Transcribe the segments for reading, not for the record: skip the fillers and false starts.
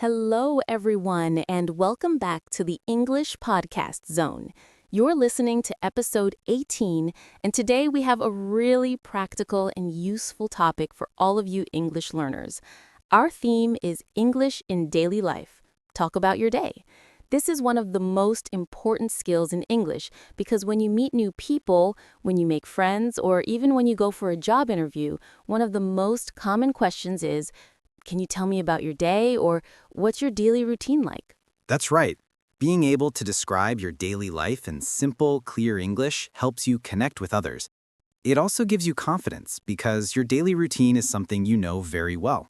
Hello, everyone, and welcome back to the English Podcast Zone. You're listening to episode 18, and today we have a really practical and useful topic for all of you English learners. Our theme is English in daily life. Talk about your day. This is one of the most important skills in English because when you meet new people, when you make friends, or even when you go for a job interview, one of the most common questions is, can you tell me about your day, or what's your daily routine like? That's right. Being able to describe your daily life in simple, clear English helps you connect with others. It also gives you confidence because your daily routine is something you know very well.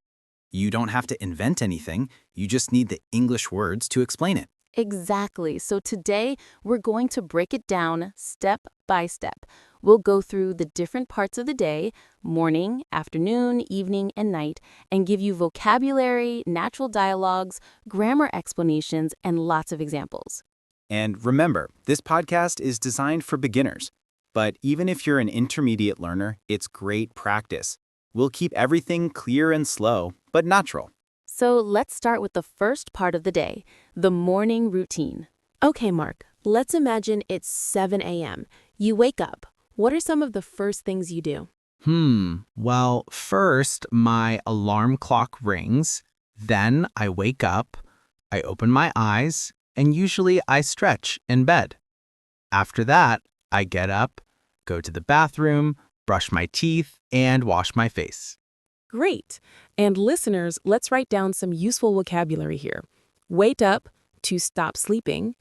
You don't have to invent anything, you just need the English words to explain it. Exactly. So today, we're going to break it down step by step. We'll go through the different parts of the day, morning, afternoon, evening, and night, and give you vocabulary, natural dialogues, grammar explanations, and lots of examples. And remember, this podcast is designed for beginners. But even if you're an intermediate learner, it's great practice. We'll keep everything clear and slow, but natural. So let's start with the first part of the day, the morning routine. Okay, Mark, let's imagine it's 7 a.m. You wake up. What are some of the first things you do? Well, first, my alarm clock rings, then I wake up, I open my eyes, and usually I stretch in bed. After that, I get up, go to the bathroom, brush my teeth, and wash my face. Great. And listeners, let's write down some useful vocabulary here. Wake up, to stop sleeping.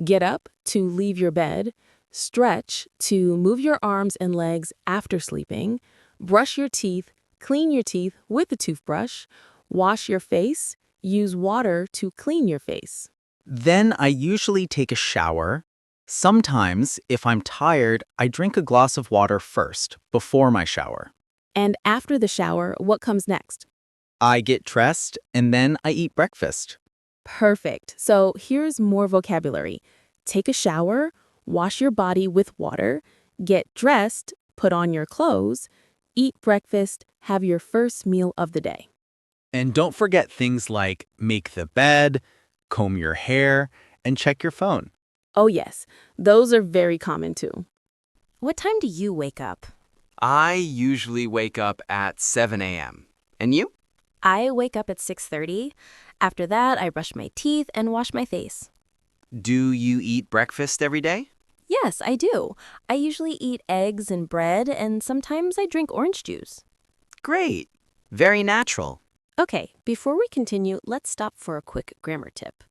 Get up, to leave your bed. Stretch, to move your arms and legs after sleeping. Brush your teeth, clean your teeth with a toothbrush. Wash your face, use water to clean your face. Then I usually take a shower. Sometimes, if I'm tired, I drink a glass of water first, before my shower. And after the shower, what comes next? I get dressed, and then I eat breakfast. Perfect. So here's more vocabulary. Take a shower, wash your body with water, get dressed, put on your clothes, eat breakfast, have your first meal of the day. And don't forget things like make the bed, comb your hair, and check your phone. Oh yes, those are very common too. What time do you wake up? I usually wake up at 7 a.m. And you? I wake up at 6:30. After that, I brush my teeth and wash my face. Do you eat breakfast every day? Yes, I do. I usually eat eggs and bread, and sometimes I drink orange juice. Great. Very natural. Okay, before we continue, let's stop for a quick grammar tip.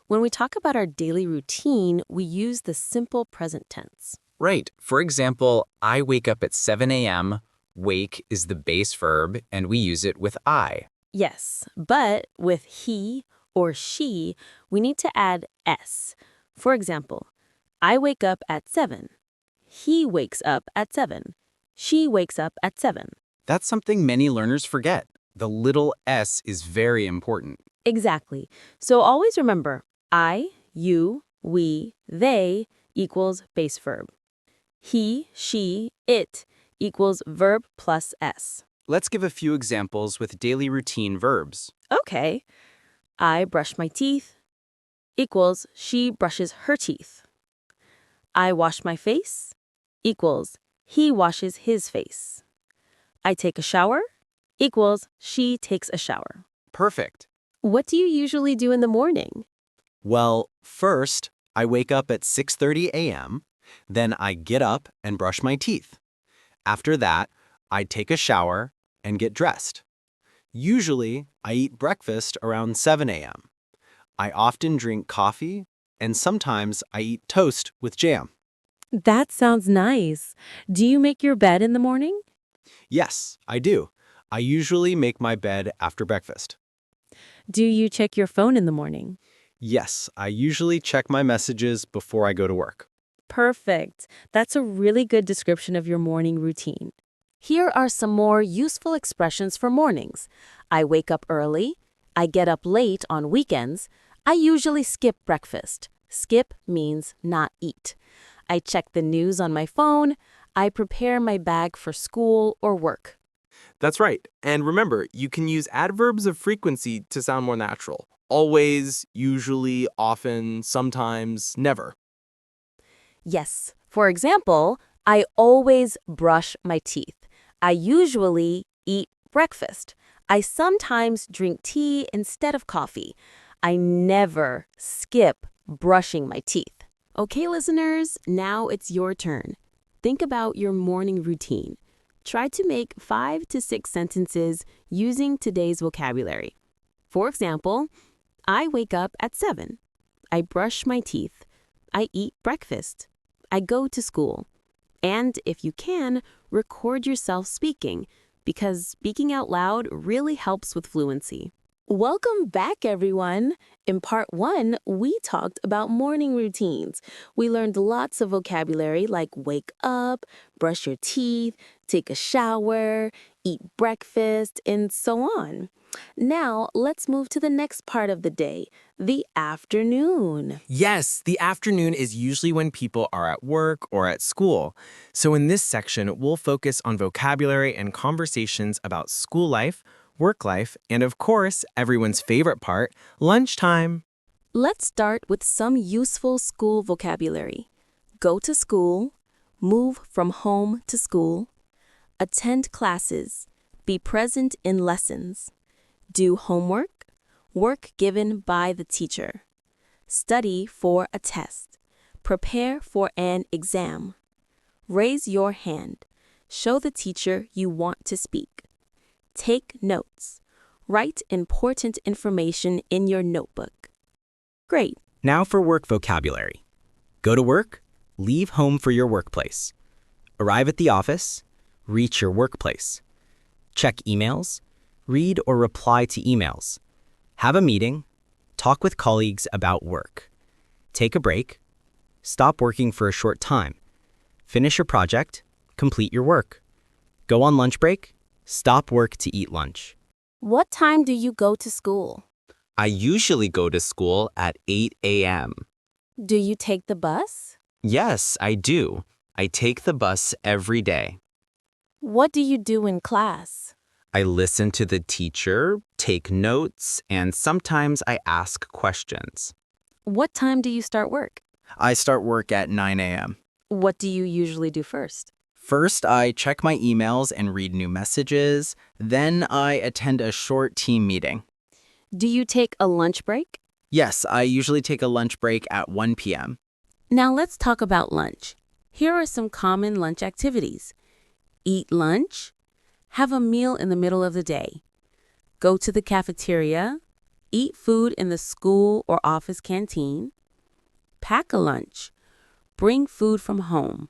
When we talk about our daily routine, we use the simple present tense. Right. For example, I wake up at 7 a.m. Wake is the base verb, and we use it with I. Yes, but with he or she, we need to add s. For example, I wake up at 7. He wakes up at 7. She wakes up at 7. That's something many learners forget. The little s is very important. Exactly. So always remember, I, you, we, they equals base verb. He, she, it equals verb plus s. Let's give a few examples with daily routine verbs. Okay. I brush my teeth equals she brushes her teeth. I wash my face equals he washes his face. I take a shower equals she takes a shower. Perfect. What do you usually do in the morning? Well, first, I wake up at 6:30 a.m., then I get up and brush my teeth. After that, I take a shower and get dressed. Usually, I eat breakfast around 7 a.m. I often drink coffee, and sometimes I eat toast with jam. That sounds nice. Do you make your bed in the morning? Yes, I do. I usually make my bed after breakfast. Do you check your phone in the morning? Yes, I usually check my messages before I go to work. Perfect. That's a really good description of your morning routine. Here are some more useful expressions for mornings. I wake up early. I get up late on weekends. I usually skip breakfast. Skip means not eat. I check the news on my phone. I prepare my bag for school or work. That's right. And remember, you can use adverbs of frequency to sound more natural, always, usually, often, sometimes, never. Yes. For example, I always brush my teeth. I usually eat breakfast. I sometimes drink tea instead of coffee. I never skip brushing my teeth. Okay, listeners, now it's your turn. Think about your morning routine. Try to make 5 to 6 sentences using today's vocabulary. For example, I wake up at 7. I brush my teeth. I eat breakfast. I go to school. And if you can, record yourself speaking, because speaking out loud really helps with fluency. Welcome back, everyone. In part 1, we talked about morning routines. We learned lots of vocabulary like wake up, brush your teeth, take a shower, eat breakfast, and so on. Now, let's move to the next part of the day, the afternoon. Yes, the afternoon is usually when people are at work or at school. So in this section, we'll focus on vocabulary and conversations about school life, work life, and of course, everyone's favorite part, lunchtime. Let's start with some useful school vocabulary. Go to school, move from home to school, attend classes, be present in lessons, do homework, work given by the teacher, study for a test, prepare for an exam, raise your hand, show the teacher you want to speak, take notes, write important information in your notebook. Great. Now for work vocabulary. Go to work, leave home for your workplace. Arrive at the office, reach your workplace. Check emails, read or reply to emails. Have a meeting, talk with colleagues about work. Take a break, stop working for a short time. Finish your project, complete your work. Go on lunch break, stop work to eat lunch. What time do you go to school? I usually go to school at 8 a.m. Do you take the bus? Yes, I do. I take the bus every day. What do you do in class? I listen to the teacher, take notes, and sometimes I ask questions. What time do you start work? I start work at 9 a.m. What do you usually do first? First, I check my emails and read new messages. Then I attend a short team meeting. Do you take a lunch break? Yes, I usually take a lunch break at 1 p.m. Now let's talk about lunch. Here are some common lunch activities. Eat lunch. Have a meal in the middle of the day. Go to the cafeteria. Eat food in the school or office canteen. Pack a lunch. Bring food from home.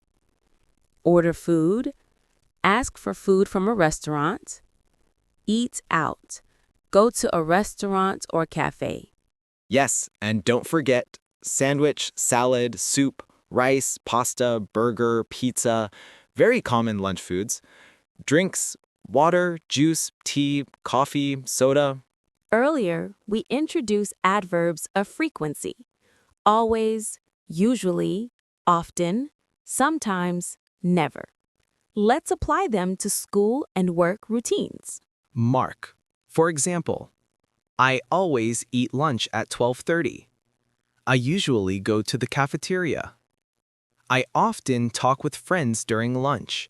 Order food. Ask for food from a restaurant. Eat out. Go to a restaurant or cafe. Yes, and don't forget sandwich, salad, soup, rice, pasta, burger, pizza, very common lunch foods. Drinks, water, juice, tea, coffee, soda. Earlier, we introduced adverbs of frequency. Always, usually, often, sometimes, never. Let's apply them to school and work routines. Mark. For example, I always eat lunch at 12:30. I usually go to the cafeteria. I often talk with friends during lunch.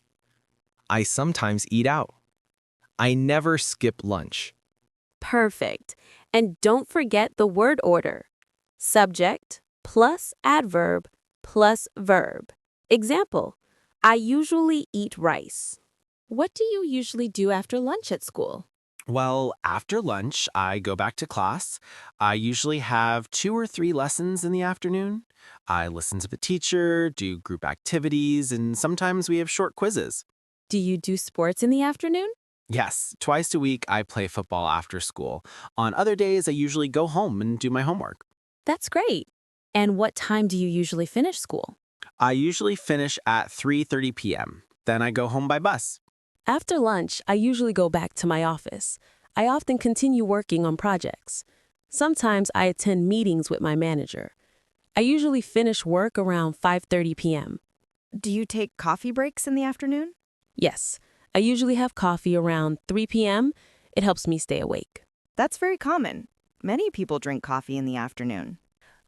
I sometimes eat out. I never skip lunch. Perfect. And don't forget the word order. Subject plus adverb plus verb. Example, I usually eat rice. What do you usually do after lunch at school? Well, after lunch, I go back to class. I usually have 2 or 3 lessons in the afternoon. I listen to the teacher, do group activities, and sometimes we have short quizzes. Do you do sports in the afternoon? Yes, twice a week I play football after school. On other days, I usually go home and do my homework. That's great. And what time do you usually finish school? I usually finish at 3:30 p.m. Then I go home by bus. After lunch, I usually go back to my office. I often continue working on projects. Sometimes I attend meetings with my manager. I usually finish work around 5:30 p.m. Do you take coffee breaks in the afternoon? Yes, I usually have coffee around 3 p.m. It helps me stay awake. That's very common. Many people drink coffee in the afternoon.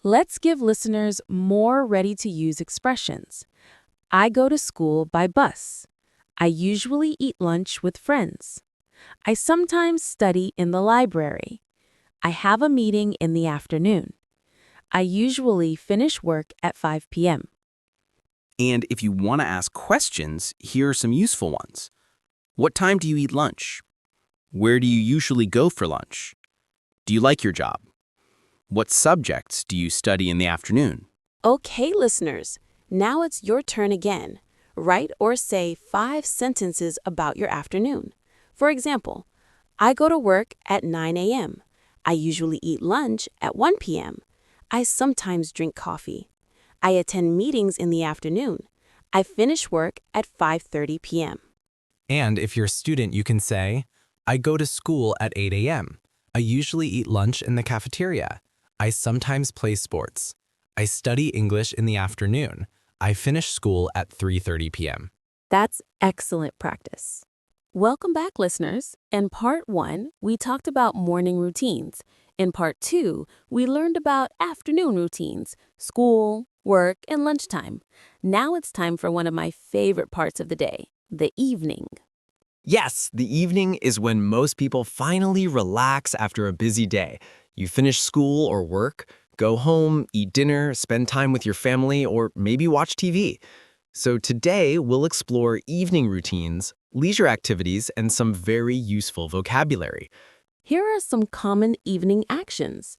Let's give listeners more ready-to-use expressions. I go to school by bus. I usually eat lunch with friends. I sometimes study in the library. I have a meeting in the afternoon. I usually finish work at 5 p.m. And if you want to ask questions, here are some useful ones. What time do you eat lunch? Where do you usually go for lunch? Do you like your job? What subjects do you study in the afternoon? Okay, listeners, now it's your turn again. Write or say 5 sentences about your afternoon. For example, I go to work at 9 a.m. I usually eat lunch at 1 p.m. I sometimes drink coffee. I attend meetings in the afternoon. I finish work at 5:30 p.m. And if you're a student, you can say, I go to school at 8 a.m. I usually eat lunch in the cafeteria. I sometimes play sports. I study English in the afternoon. I finish school at 3:30 p.m. That's excellent practice. Welcome back, listeners. In Part 1, we talked about morning routines. In Part 2, we learned about afternoon routines, school, work, and lunchtime. Now it's time for one of my favorite parts of the day, the evening. Yes, the evening is when most people finally relax after a busy day. You finish school or work, go home, eat dinner, spend time with your family, or maybe watch TV. So today, we'll explore evening routines, leisure activities, and some very useful vocabulary. Here are some common evening actions.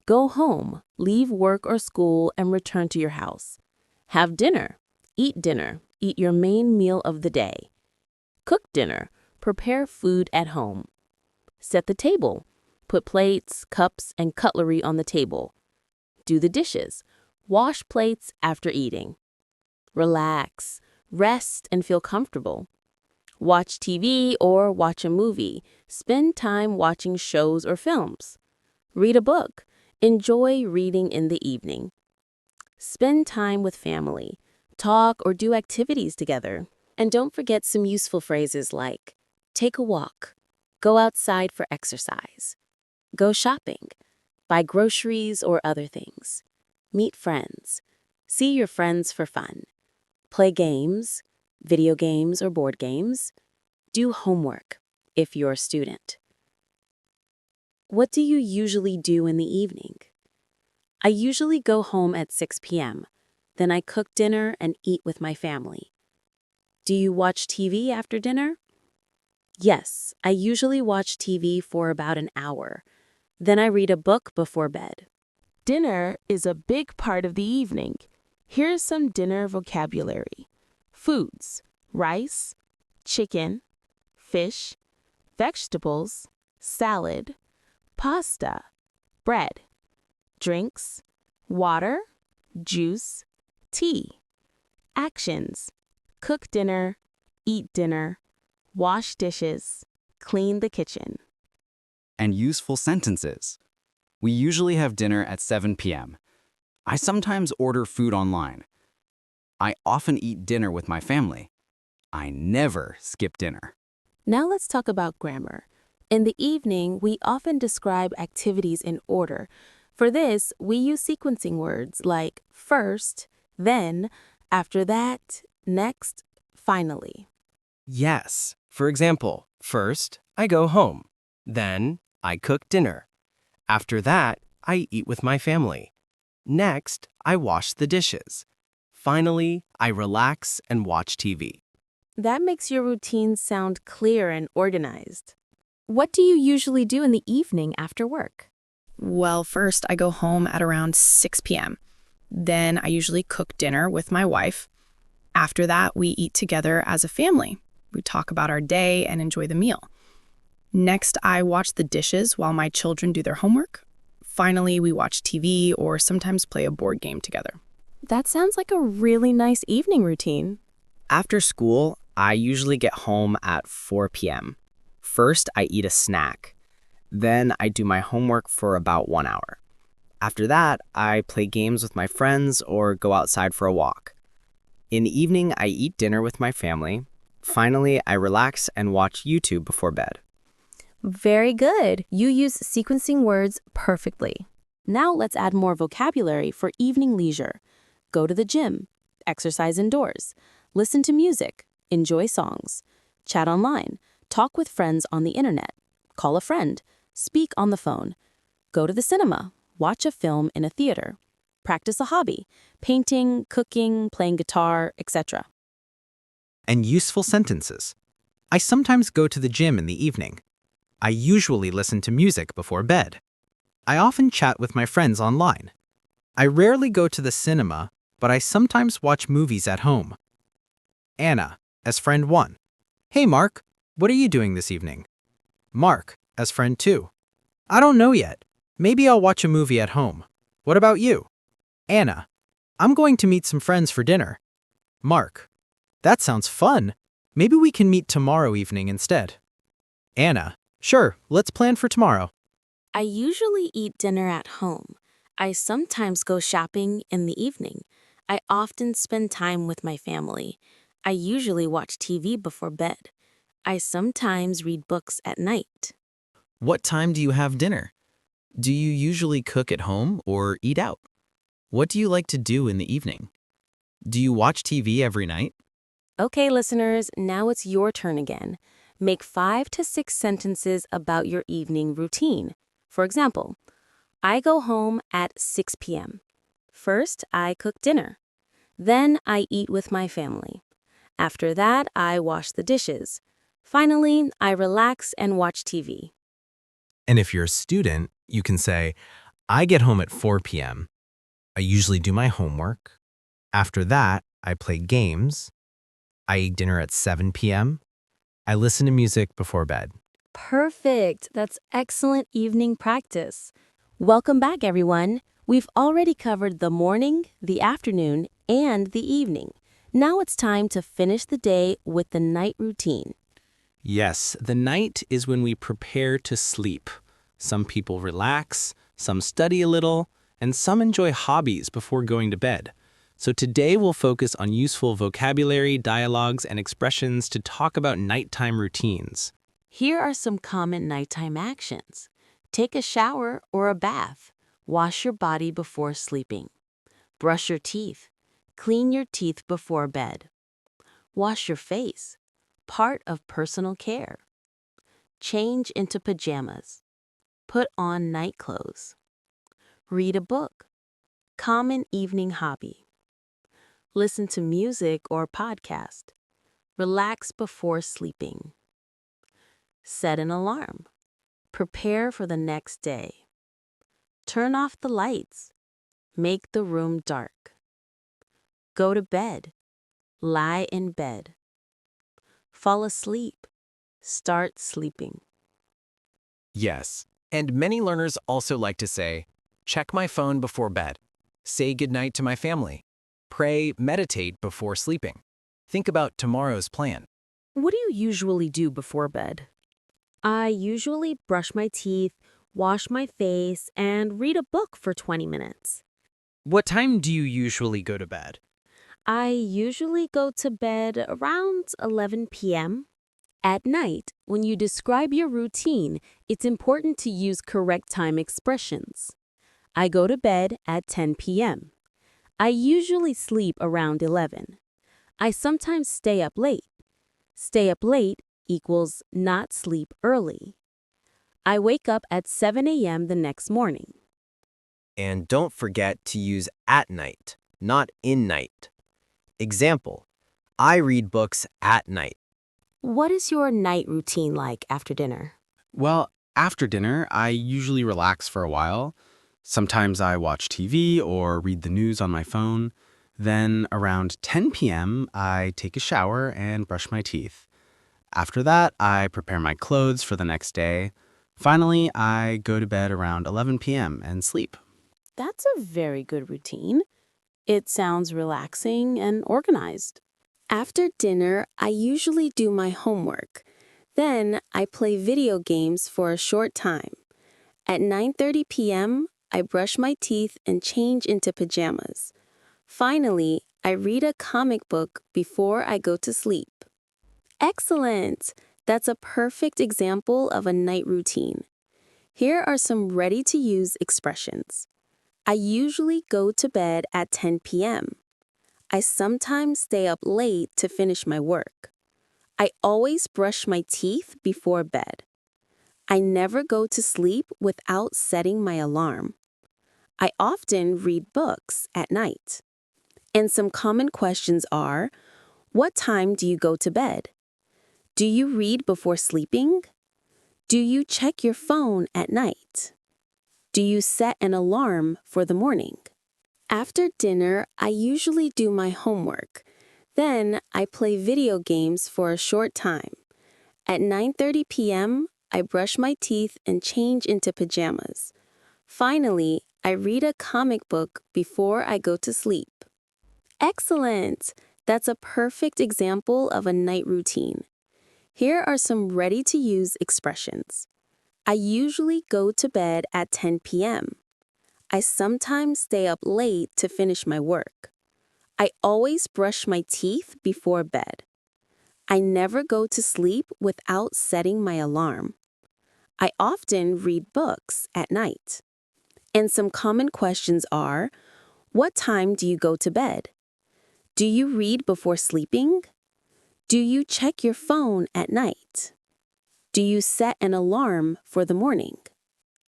Go home, leave work or school, and return to your house. Have dinner, eat your main meal of the day. Cook dinner, prepare food at home. Set the table, put plates, cups, and cutlery on the table. Do the dishes, wash plates after eating. Relax, rest, and feel comfortable. Watch TV or watch a movie. Spend time watching shows or films. Read a book. Enjoy reading in the evening. Spend time with family. Talk or do activities together. And don't forget some useful phrases like take a walk, go outside for exercise, go shopping, buy groceries or other things, meet friends, see your friends for fun, play games, video games or board games, do homework if you're a student. What do you usually do in the evening? I usually go home at 6 p.m. Then I cook dinner and eat with my family. Do you watch TV after dinner? Yes, I usually watch TV for about an hour. Then I read a book before bed. Dinner is a big part of the evening. Here's some dinner vocabulary. Foods: rice, chicken, fish, vegetables, salad, pasta, bread. Drinks: water, juice, tea. Actions: cook dinner, eat dinner, wash dishes, clean the kitchen. And useful sentences. We usually have dinner at 7 p.m. I sometimes order food online. I often eat dinner with my family. I never skip dinner. Now let's talk about grammar. In the evening, we often describe activities in order. For this, we use sequencing words like first, then, after that, next, finally. Yes. For example, first, I go home. Then, I cook dinner. After that, I eat with my family. Next, I wash the dishes. Finally, I relax and watch TV. That makes your routine sound clear and organized. What do you usually do in the evening after work? Well, first I go home at around 6 p.m. Then I usually cook dinner with my wife. After that, we eat together as a family. We talk about our day and enjoy the meal. Next, I watch the dishes while my children do their homework. Finally, we watch TV or sometimes play a board game together. That sounds like a really nice evening routine. After school, I usually get home at 4 p.m. First, I eat a snack. Then I do my homework for about 1 hour. After that, I play games with my friends or go outside for a walk. In the evening, I eat dinner with my family. Finally, I relax and watch YouTube before bed. Very good. You use sequencing words perfectly. Now let's add more vocabulary for evening leisure. Go to the gym, exercise indoors, listen to music, enjoy songs, chat online, talk with friends on the internet, call a friend, speak on the phone, go to the cinema, watch a film in a theater, practice a hobby, painting, cooking, playing guitar, etc. And useful sentences. I sometimes go to the gym in the evening. I usually listen to music before bed. I often chat with my friends online. I rarely go to the cinema, but I sometimes watch movies at home. Anna, as friend 1. Hey Mark, what are you doing this evening? Mark, as friend 2. I don't know yet. Maybe I'll watch a movie at home. What about you? Anna, I'm going to meet some friends for dinner. Mark, that sounds fun. Maybe we can meet tomorrow evening instead. Anna, sure, let's plan for tomorrow. I usually eat dinner at home. I sometimes go shopping in the evening. I often spend time with my family. I usually watch TV before bed. I sometimes read books at night. What time do you have dinner? Do you usually cook at home or eat out? What do you like to do in the evening? Do you watch TV every night? Okay, listeners, now it's your turn again. Make 5 to 6 sentences about your evening routine. For example, I go home at 6 p.m. First, I cook dinner. Then I eat with my family. After that, I wash the dishes. Finally, I relax and watch TV. And if you're a student, you can say, I get home at 4 p.m. I usually do my homework. After that, I play games. I eat dinner at 7 p.m. I listen to music before bed. Perfect. That's excellent evening practice. Welcome back, everyone. We've already covered the morning, the afternoon, and the evening. Now it's time to finish the day with the night routine. Yes, the night is when we prepare to sleep. Some people relax, some study a little, and some enjoy hobbies before going to bed. So today we'll focus on useful vocabulary, dialogues, and expressions to talk about nighttime routines. Here are some common nighttime actions. Take a shower or a bath. Wash your body before sleeping. Brush your teeth. Clean your teeth before bed. Wash your face. Part of personal care. Change into pajamas. Put on night clothes. Read a book. Common evening hobby. Listen to music or podcast. Relax before sleeping. Set an alarm. Prepare for the next day. Turn off the lights. Make the room dark. Go to bed. Lie in bed. Fall asleep. Start sleeping. Yes, and many learners also like to say, check my phone before bed. Say goodnight to my family. Pray, meditate before sleeping. Think about tomorrow's plan. What do you usually do before bed? I usually brush my teeth, wash my face, and read a book for 20 minutes. What time do you usually go to bed? I usually go to bed around 11 p.m. At night, when you describe your routine, it's important to use correct time expressions. I go to bed at 10 p.m. I usually sleep around 11. I sometimes stay up late. Stay up late equals not sleep early. I wake up at 7 a.m. the next morning. And don't forget to use at night, not in night. Example, I read books at night. What is your night routine like after dinner? Well, after dinner, I usually relax for a while. Sometimes I watch TV or read the news on my phone. Then around 10 p.m., I take a shower and brush my teeth. After that, I prepare my clothes for the next day. Finally, I go to bed around 11 p.m. and sleep. That's a very good routine. It sounds relaxing and organized. After dinner, I usually do my homework. Then I play video games for a short time. At 9:30 p.m., I brush my teeth and change into pajamas. Finally, I read a comic book before I go to sleep. Excellent! That's a perfect example of a night routine. Here are some ready-to-use expressions. I usually go to bed at 10 p.m. I sometimes stay up late to finish my work. I always brush my teeth before bed. I never go to sleep without setting my alarm. I often read books at night. And some common questions are, what time do you go to bed? Do you read before sleeping? Do you check your phone at night? Do you set an alarm for the morning? After dinner, I usually do my homework. Then I play video games for a short time. At 9:30 p.m., I brush my teeth and change into pajamas. Finally, I read a comic book before I go to sleep. Excellent! That's a perfect example of a night routine. Here are some ready-to-use expressions. I usually go to bed at 10 p.m. I sometimes stay up late to finish my work. I always brush my teeth before bed. I never go to sleep without setting my alarm. I often read books at night. And some common questions are, what time do you go to bed? Do you read before sleeping? Do you check your phone at night? Do you set an alarm for the morning?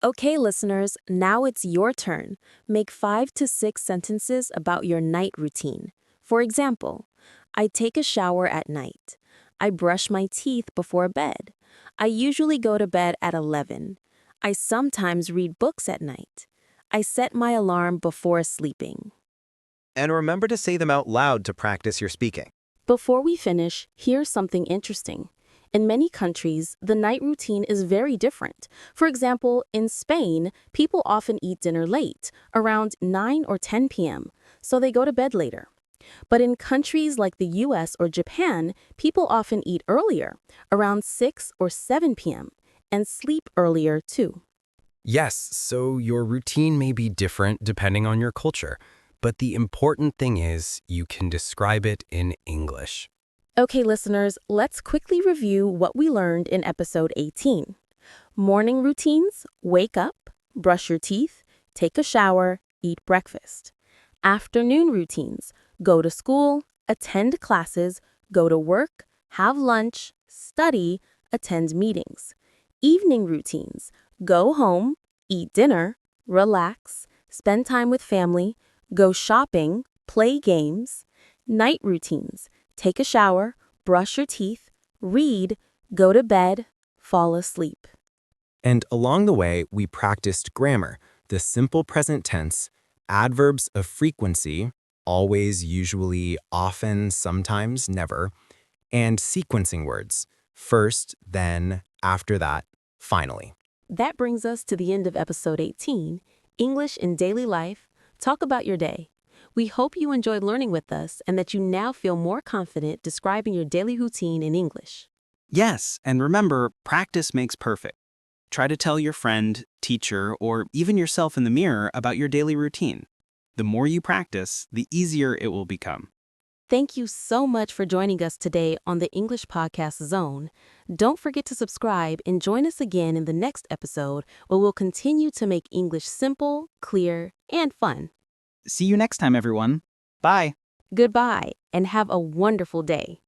Okay, listeners, now it's your turn. Make 5 to 6 sentences about your night routine. For example, I take a shower at night. I brush my teeth before bed. I usually go to bed at 11. I sometimes read books at night. I set my alarm before sleeping. And remember to say them out loud to practice your speaking. Before we finish, here's something interesting. In many countries, the night routine is very different. For example, in Spain, people often eat dinner late, around 9 or 10 p.m., so they go to bed later. But in countries like the US or Japan, people often eat earlier, around 6 or 7 p.m., and sleep earlier too. Yes, so your routine may be different depending on your culture, but the important thing is you can describe it in English. Okay, listeners, let's quickly review what we learned in episode 18. Morning routines: wake up, brush your teeth, take a shower, eat breakfast. Afternoon routines: go to school, attend classes, go to work, have lunch, study, attend meetings. Evening routines: go home, eat dinner, relax, spend time with family, go shopping, play games. Night routines: take a shower, brush your teeth, read, go to bed, fall asleep. And along the way, we practiced grammar, the simple present tense, adverbs of frequency, always, usually, often, sometimes, never, and sequencing words, first, then, after that, finally. That brings us to the end of episode 18, English in Daily Life. Talk about your day. We hope you enjoyed learning with us and that you now feel more confident describing your daily routine in English. Yes, and remember, practice makes perfect. Try to tell your friend, teacher, or even yourself in the mirror about your daily routine. The more you practice, the easier it will become. Thank you so much for joining us today on the English Podcast Zone. Don't forget to subscribe and join us again in the next episode where we'll continue to make English simple, clear, and fun. See you next time, everyone. Bye. Goodbye, and have a wonderful day.